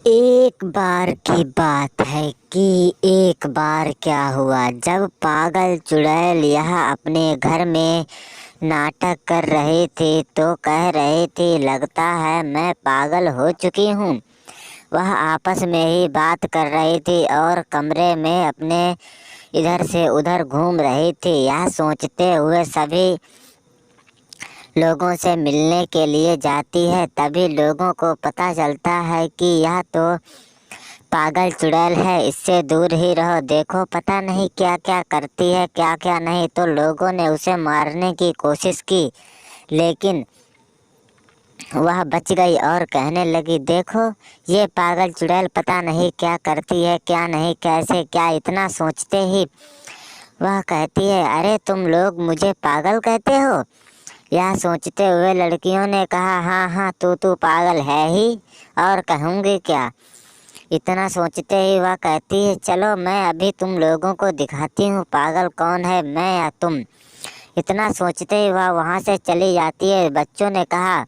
एक बार की बात है कि एक बार क्या हुआ, जब पागल चुड़ैल यह अपने घर में नाटक कर रहे थे तो कह रहे थे, लगता है मैं पागल हो चुकी हूँ। वह आपस में ही बात कर रहे थे और कमरे में अपने इधर से उधर घूम रहे थे। यह सोचते हुए सभी लोगों से मिलने के लिए जाती है। तभी लोगों को पता चलता है कि यह तो पागल चुड़ैल है, इससे दूर ही रहो। देखो पता नहीं क्या क्या करती है, क्या क्या नहीं। तो लोगों ने उसे मारने की कोशिश की, लेकिन वह बच गई और कहने लगी, देखो ये पागल चुड़ैल पता नहीं क्या करती है, क्या नहीं, कैसे क्या। इतना सोचते ही वह कहती है, अरे तुम लोग मुझे पागल कहते हो। यह सोचते हुए लड़कियों ने कहा, हाँ हाँ तू पागल है ही, और कहूँगी क्या। इतना सोचते ही वह कहती है, चलो मैं अभी तुम लोगों को दिखाती हूँ पागल कौन है, मैं या तुम। इतना सोचते ही वह वहाँ से चली जाती है। बच्चों ने कहा,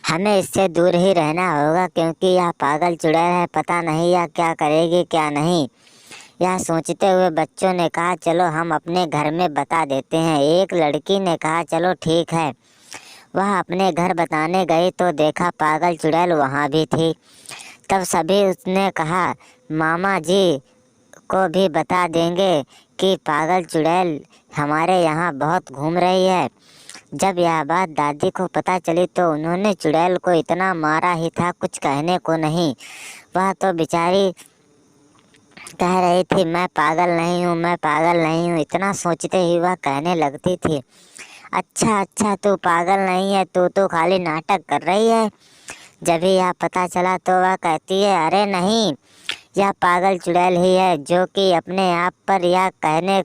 हमें इससे दूर ही रहना होगा क्योंकि यह पागल चुड़ैल है, पता नहीं यह क्या करेगी क्या नहीं। यह सोचते हुए बच्चों ने कहा, चलो हम अपने घर में बता देते हैं। एक लड़की ने कहा, चलो ठीक है। वह अपने घर बताने गई तो देखा पागल चुड़ैल वहाँ भी थी। तब सभी उसने कहा, मामा जी को भी बता देंगे कि पागल चुड़ैल हमारे यहाँ बहुत घूम रही है। जब यह बात दादी को पता चली तो उन्होंने चुड़ैल को इतना मारा ही था, कुछ कहने को नहीं। वह तो बेचारी कह रही थी, मैं पागल नहीं हूँ, मैं पागल नहीं हूँ। इतना सोचते ही वह कहने लगती थी, अच्छा अच्छा तू पागल नहीं है, तू तो खाली नाटक कर रही है। जब ही यह पता चला तो वह कहती है, अरे नहीं, यह पागल चुड़ैल ही है जो कि अपने आप पर यह कहने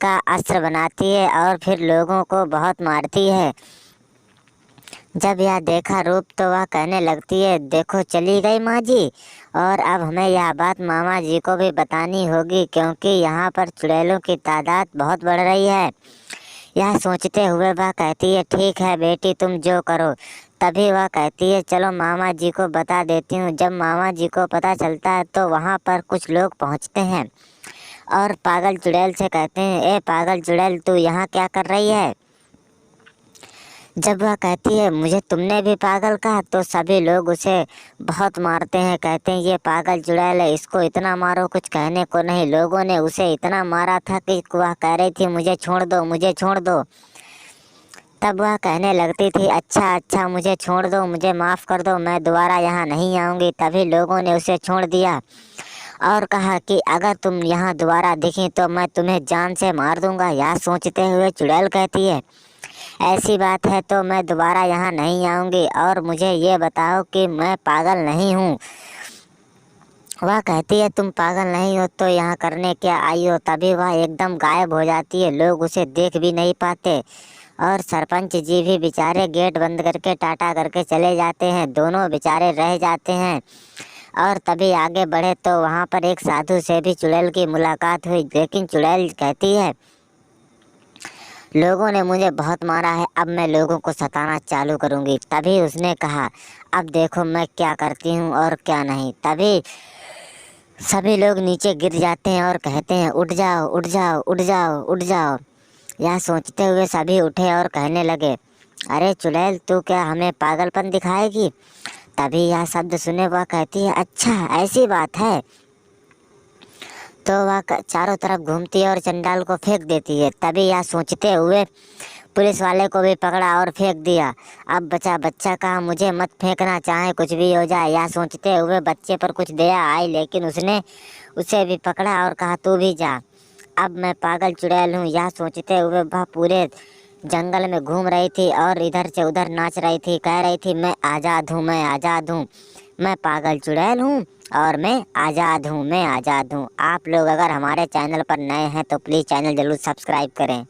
का अस्त्र बनाती है और फिर लोगों को बहुत मारती है। जब यह देखा रूप तो वह कहने लगती है, देखो चली गई माँ जी, और अब हमें यह बात मामा जी को भी बतानी होगी क्योंकि यहाँ पर चुड़ैलों की तादाद बहुत बढ़ रही है। यह सोचते हुए वह कहती है, ठीक है बेटी तुम जो करो। तभी वह कहती है, चलो मामा जी को बता देती हूँ। जब मामा जी को पता चलता है तो वहाँ पर कुछ लोग पहुँचते हैं और पागल चुड़ैल से कहते हैं, ए पागल चुड़ैल तू यहाँ क्या कर रही है। जब वह कहती है, मुझे तुमने भी पागल कहा, तो सभी लोग उसे बहुत मारते हैं। कहते हैं, ये पागल चुड़ैल है, इसको इतना मारो कुछ कहने को नहीं। लोगों ने उसे इतना मारा था कि वह कह रही थी, मुझे छोड़ दो, मुझे छोड़ दो। तब वह कहने लगती थी, अच्छा अच्छा मुझे छोड़ दो, मुझे माफ़ कर दो, मैं दोबारा यहाँ नहीं आऊँगी। तभी लोगों ने उसे छोड़ दिया और कहा कि अगर तुम यहाँ दोबारा दिखी तो मैं तुम्हें जान से मार दूंगा। यह सोचते हुए चुड़ैल कहती है, ऐसी बात है तो मैं दोबारा यहाँ नहीं आऊँगी, और मुझे ये बताओ कि मैं पागल नहीं हूँ। वह कहती है, तुम पागल नहीं हो तो यहाँ करने क्या आई हो। तभी वह एकदम गायब हो जाती है, लोग उसे देख भी नहीं पाते और सरपंच जी भी बेचारे गेट बंद करके टाटा करके चले जाते हैं। दोनों बेचारे रह जाते हैं और तभी आगे बढ़े तो वहाँ पर एक साधु से भी चुड़ैल की मुलाकात हुई। लेकिन चुड़ैल कहती है, लोगों ने मुझे बहुत मारा है, अब मैं लोगों को सताना चालू करूँगी। तभी उसने कहा, अब देखो मैं क्या करती हूँ और क्या नहीं। तभी सभी लोग नीचे गिर जाते हैं और कहते हैं, उठ जाओ उठ जाओ उठ जाओ उठ जाओ। यह सोचते हुए सभी उठे और कहने लगे, अरे चुड़ैल तू क्या हमें पागलपन दिखाएगी। तभी यह शब्द सुने वह कहती है, अच्छा ऐसी बात है। तो वह चारों तरफ घूमती है और चंडाल को फेंक देती है। तभी यह सोचते हुए पुलिस वाले को भी पकड़ा और फेंक दिया। अब बचा बच्चा कहा, मुझे मत फेंकना, चाहे कुछ भी हो जाए। यह सोचते हुए बच्चे पर कुछ दया आई, लेकिन उसने उसे भी पकड़ा और कहा, तू भी जा, अब मैं पागल चुड़ैल हूँ। यह सोचते हुए वह पूरे जंगल में घूम रही थी और इधर से उधर नाच रही थी, कह रही थी, मैं आज़ाद हूँ, मैं आज़ाद हूँ, मैं पागल चुड़ैल हूँ और मैं आज़ाद हूँ, मैं आज़ाद हूँ। आप लोग अगर हमारे चैनल पर नए हैं तो प्लीज़ चैनल ज़रूर सब्सक्राइब करें।